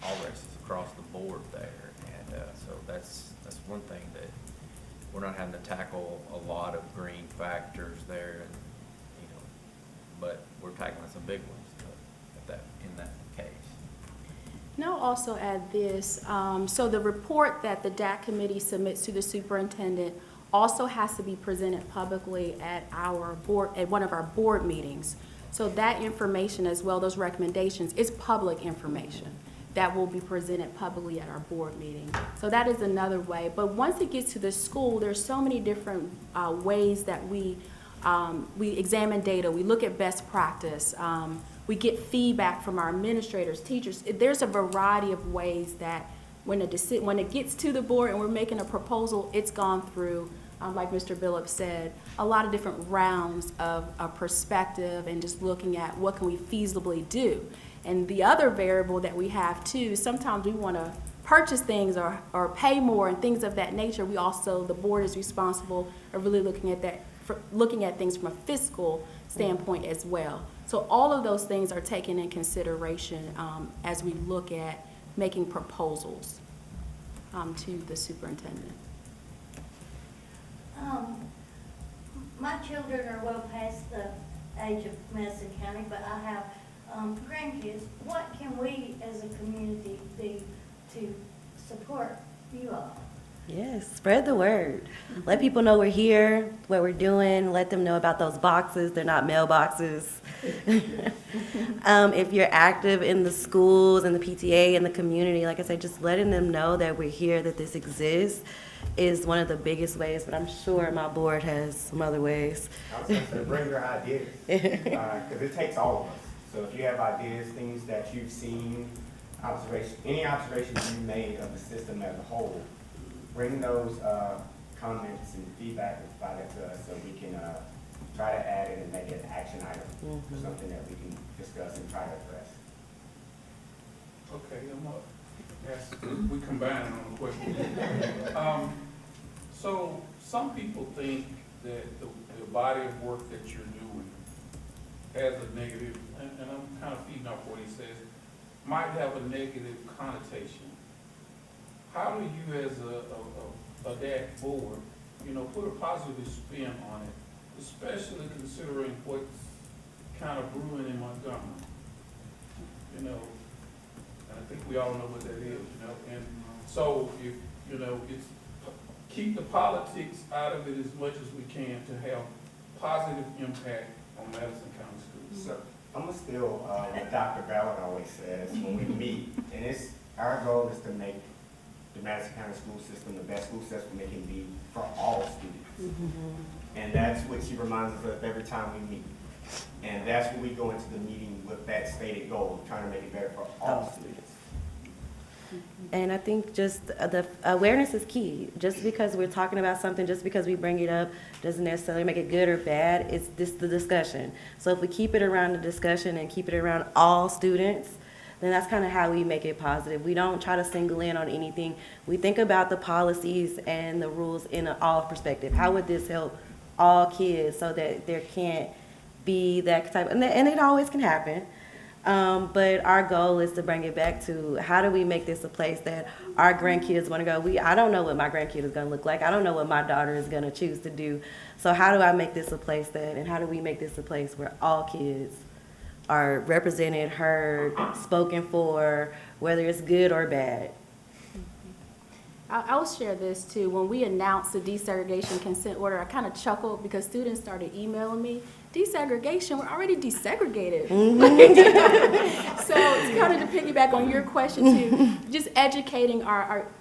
all races across the board there. And so that's one thing that we're not having to tackle a lot of green factors there, and you know, but we're tackling some big ones in that case. And I'll also add this, so the report that the DAC committee submits to the superintendent also has to be presented publicly at our board, at one of our board meetings. So that information as well, those recommendations, is public information that will be presented publicly at our board meeting. So that is another way. But once it gets to the school, there's so many different ways that we examine data. We look at best practice. We get feedback from our administrators, teachers. There's a variety of ways that when it gets to the board and we're making a proposal, it's gone through, like Mr. Billups said, a lot of different rounds of perspective and just looking at what can we feasibly do. And the other variable that we have too, sometimes we want to purchase things or pay more and things of that nature. We also, the board is responsible for really looking at things from a fiscal standpoint as well. So all of those things are taken in consideration as we look at making proposals to the superintendent. My children are well past the age of Madison County, but I have grandkids. What can we as a community do to support you all? Yes, spread the word. Let people know we're here, what we're doing. Let them know about those boxes. They're not mailboxes. If you're active in the schools and the PTA and the community, like I said, just letting them know that we're here, that this exists, is one of the biggest ways, but I'm sure my board has some other ways. I was going to say, bring your ideas, because it takes all of us. So if you have ideas, things that you've seen, any observations you made of the system as a whole, bring those comments and feedback and provide it to us so we can try to add it and make it an action item for something that we can discuss and try to address. Okay, I'm up. Yes, we combine on the question. So some people think that the body of work that you're doing has a negative, and I'm kind of feeding off what he says, might have a negative connotation. How do you as a DAC board, you know, put a positive spin on it, especially considering what's kind of brewing in Montgomery? You know, and I think we all know what that is, you know, and so if, you know, it's keep the politics out of it as much as we can to have positive impact on Madison County schools. So I'm gonna steal what Dr. Ballard always says when we meet, and our goal is to make the Madison County school system the best school system it can be for all students. And that's what she reminds us of every time we meet. And that's when we go into the meeting with that stated goal, trying to make it better for all students. And I think just the awareness is key. Just because we're talking about something, just because we bring it up, doesn't necessarily make it good or bad. It's just the discussion. So if we keep it around the discussion and keep it around all students, then that's kind of how we make it positive. We don't try to single in on anything. We think about the policies and the rules in an all perspective. How would this help all kids so that there can't be that type, and it always can happen. But our goal is to bring it back to how do we make this a place that our grandkids want to go. I don't know what my grandkid is going to look like. I don't know what my daughter is going to choose to do. So how do I make this a place that, and how do we make this a place where all kids are represented, heard, spoken for, whether it's good or bad? I'll share this too. When we announced the desegregation consent order, I kind of chuckled because students started emailing me, desegregation, we're already desegregated. So it's kind of to piggyback on your question too, just educating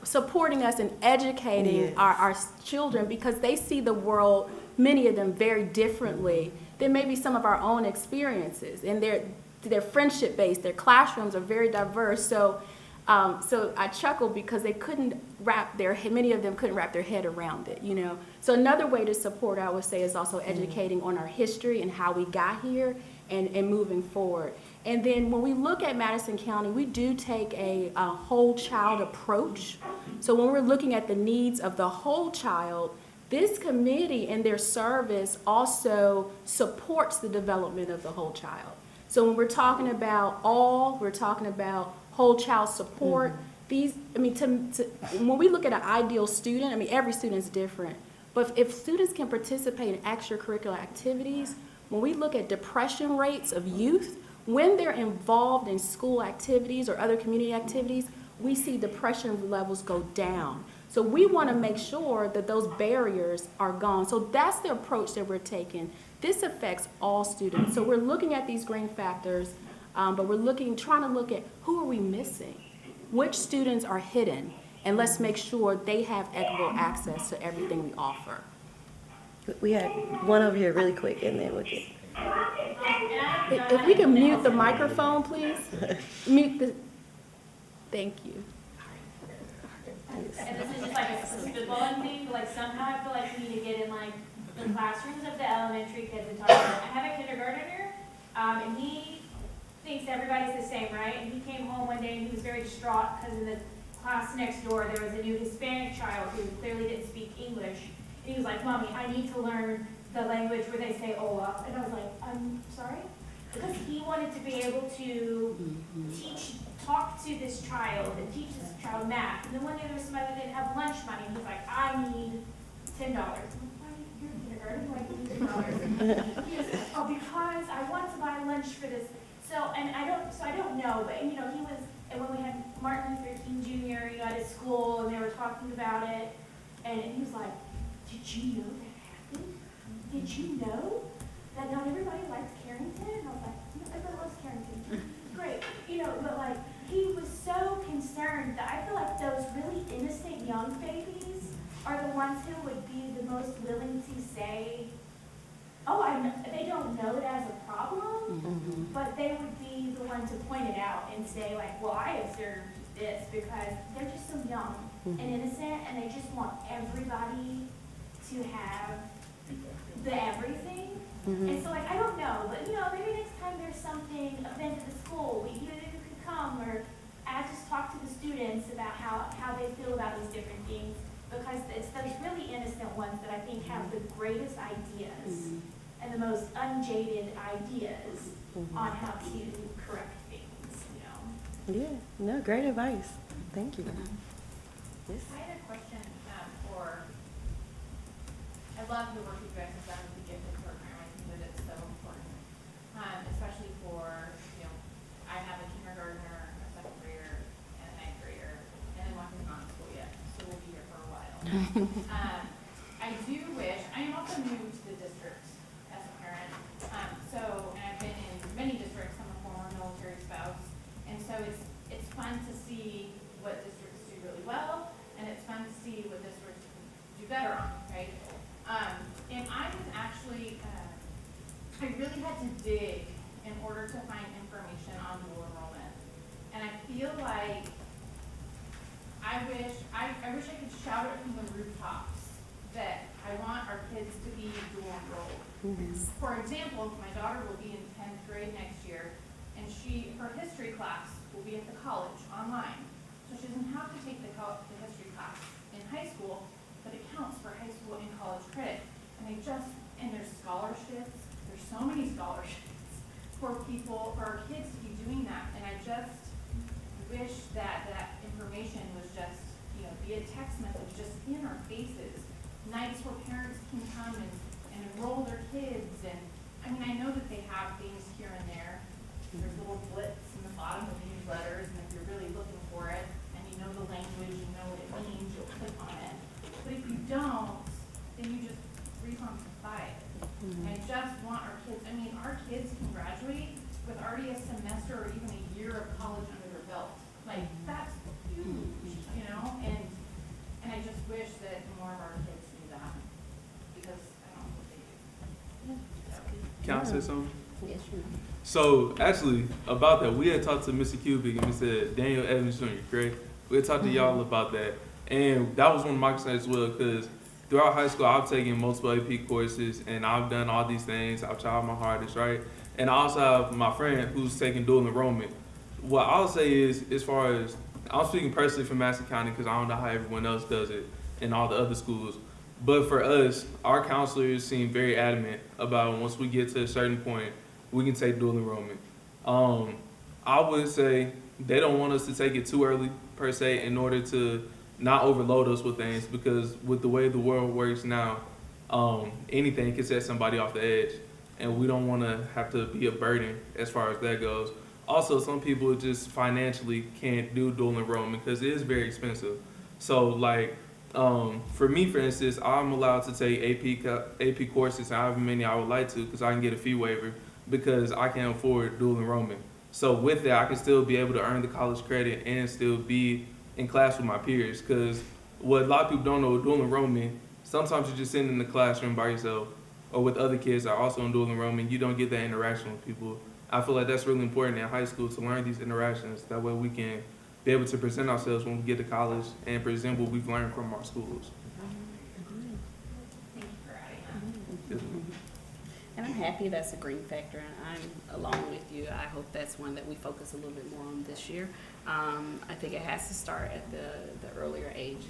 supporting us and educating our children, because they see the world, many of them, very differently than maybe some of our own experiences. And they're friendship based, their classrooms are very diverse. So I chuckled because they couldn't many of them couldn't wrap their head around it, you know. So another way to support, I would say, is also educating on our history and how we got here and moving forward. And then when we look at Madison County, we do take a whole child approach. So when we're looking at the needs of the whole child, this committee and their service also supports the development of the whole child. So when we're talking about we're talking about whole child support. When we look at an ideal student, every student's different, but if students can participate in extracurricular activities, when we look at depression rates of youth, when they're involved in school activities or other community activities, we see depression levels go down. So we want to make sure that those barriers are gone. So that's the approach that we're taking. This affects all students. So we're looking at these green factors, but we're trying to look at who are we missing? Which students are hidden? And let's make sure they have equitable access to everything we offer. We had one over here really quick, and then we'll get. If we can mute the microphone, please. Thank you. And this is just like a spitballing thing, but like somehow I feel like we need to get in like the classrooms of the elementary kids and talk about it. I have a kindergartner, and he thinks everybody's the same, right? And he came home one day and he was very distraught because in the class next door there was a new Hispanic child who clearly didn't speak English. And he was like, Mommy, I need to learn the language where they say hola. And I was like, I'm sorry? Because he wanted to be able to talk to this child and teach this child math. And then one day there was somebody that didn't have lunch money and he's like, I need $10. I'm like, why? You're in kindergarten, why do you need $10? He was like, oh, because I want to buy lunch for this. So I don't know, but he was, and when we had Martin Luther King Jr. At his school and they were talking about it, and he was like, did you know that happened? Did you know that not everybody likes Carrington? And I was like, no, everyone loves Carrington. Great. But like, he was so concerned that I feel like those really innocent young babies are the ones who would be the most willing to say, oh, they don't know it as a problem, but they would be the one to point it out and say, like, well, I observed this because they're just so young and innocent, and they just want everybody to have the everything. And so, like, I don't know, but, maybe next time there's something, event at the school, you could come, or just talk to the students about how they feel about these different things, because it's those really innocent ones that I think have the greatest ideas. And the most unjaded ideas on how to correct things, Yeah, no, great advice. Thank you. Yes. I had a question I love the work you guys have done with the gifted program. I think that it's so important, especially for, I have a kindergartner, a second grader, and a ninth grader, and then one who's not in school yet, so we'll be here for a while. I do wish, I am also new to the district as a parent, and I've been in many districts. I'm a former military spouse, and so it's fun to see what districts do really well, and it's fun to see what districts do better on, right? And I was actually, I really had to dig in order to find information on dual enrollment, and I feel like I wish I could shout it from the rooftops that I want our kids to be dual enrolled. For example, my daughter will be in 10th grade next year, and her history class will be at the college online. So she doesn't have to take the history class in high school, but it counts for high school and college credit. And there's scholarships, there's so many scholarships for people, for our kids to be doing that. And I just wish that that information was just, you know, via text message, just in our faces. Nights where parents can come and enroll their kids. And I mean, I know that they have things here and there. There's little blips in the bottom of the newsletters, and if you're really looking for it and you know the language, you know what it means, you'll click on it. But if you don't, then you just refund by it. And I just want our kids, I mean, our kids can graduate with already a semester or even a year of college under their belt. Like, that's huge, you know? And I just wish that more of our kids knew that, because I don't know what they do. Can I say something? Yes, sure. So actually, about that, we had talked to Mr. Cubic and Mr. Daniel Evans Jr., correct? We had talked to y'all about that. And that was one of my concerns as well, because throughout high school, I've taken multiple AP courses, and I've done all these things. I've tried my hardest, right? And I also have my friend who's taking dual enrollment. What I'll say is, as far as, I'm speaking personally for Madison County, because I don't know how everyone else does it in all the other schools. But for us, our counselors seem very adamant about once we get to a certain point, we can take dual enrollment. I would say they don't want us to take it too early, per se, in order to not overload us with things, because with the way the world works now, anything can set somebody off the edge, and we don't want to have to be a burden as far as that goes. Also, some people just financially can't do dual enrollment because it is very expensive. So, like, for me, for instance, I'm allowed to take AP courses, however many I would like to, because I can get a fee waiver because I can't afford dual enrollment. So with that, I can still be able to earn the college credit and still be in class with my peers, because what a lot of people don't know with dual enrollment, sometimes you're just sitting in the classroom by yourself or with other kids that are also in dual enrollment. You don't get that interaction with people. I feel like that's really important in high school, to learn these interactions. That way we can be able to present ourselves when we get to college and present what we've learned from our schools. Thank you for adding that. Yes. And I'm happy that's a green factor, and I'm along with you. I hope that's one that we focus a little bit more on this year. I think it has to start at the earlier ages.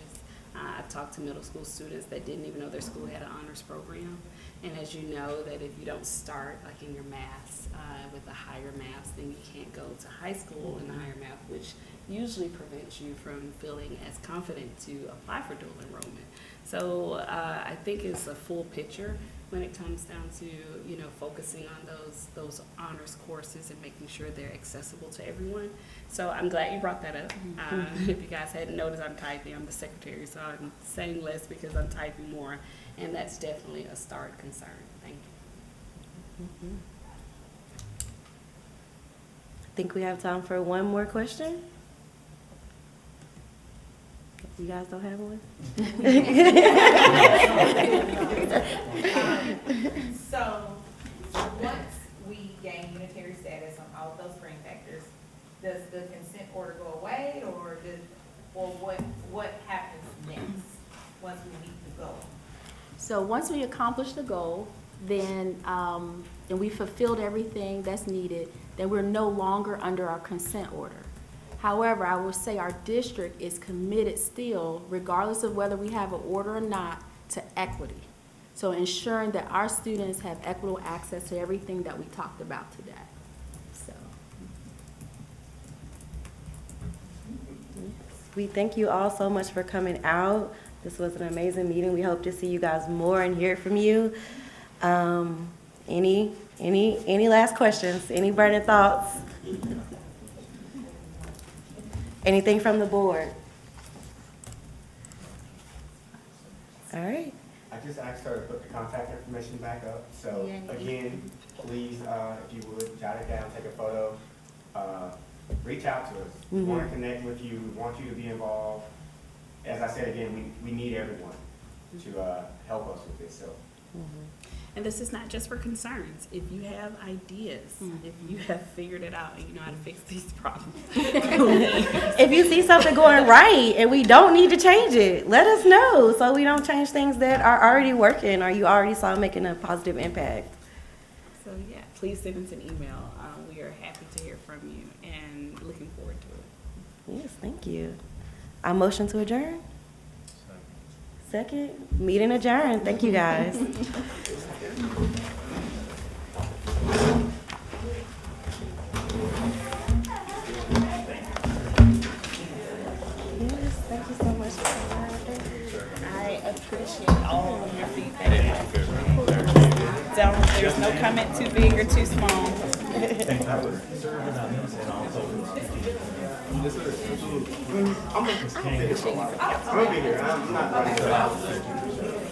I've talked to middle school students that didn't even know their school had an honors program. And as you know, that if you don't start like in your maths with the higher maths, then you can't go to high school in the higher math, which usually prevents you from feeling as confident to apply for dual enrollment. So I think it's a full picture when it comes down to, you know, focusing on those honors courses and making sure they're accessible to everyone. So I'm glad you brought that up. If you guys hadn't noticed, I'm typing. I'm the secretary, so I'm saying less because I'm typing more, and that's definitely a start concern. Thank you. I think we have time for one more question. You guys don't have one? So, once we gain unitary status on all of those spring factors, does the consent order go away, or what happens next, once we meet the goal? So once we accomplish the goal, then, and we fulfilled everything that's needed, then we're no longer under our consent order. However, I will say our district is committed still, regardless of whether we have an order or not, to equity. So ensuring that our students have equitable access to everything that we talked about today. So. We thank you all so much for coming out. This was an amazing meeting. We hope to see you guys more and hear from you. Any last questions? Any burning thoughts? Anything from the board? All right. I just asked her to put the contact information back up. So again, please, if you would, jot it down, take a photo, reach out to us. We want to connect with you. We want you to be involved. As I said again, we need everyone to help us with this. So. And this is not just for concerns. If you have ideas, if you have figured it out and you know how to fix these problems. If you see something going right and we don't need to change it, let us know so we don't change things that are already working or you already saw making a positive impact. So yeah, please send us an email. We are happy to hear from you and looking forward to it. Yes, thank you. I motion to adjourn. Second, meeting adjourned. Thank you, guys. appreciate all of your feedback. There's no comment too big or too small. I'm gonna be here. I'm not running.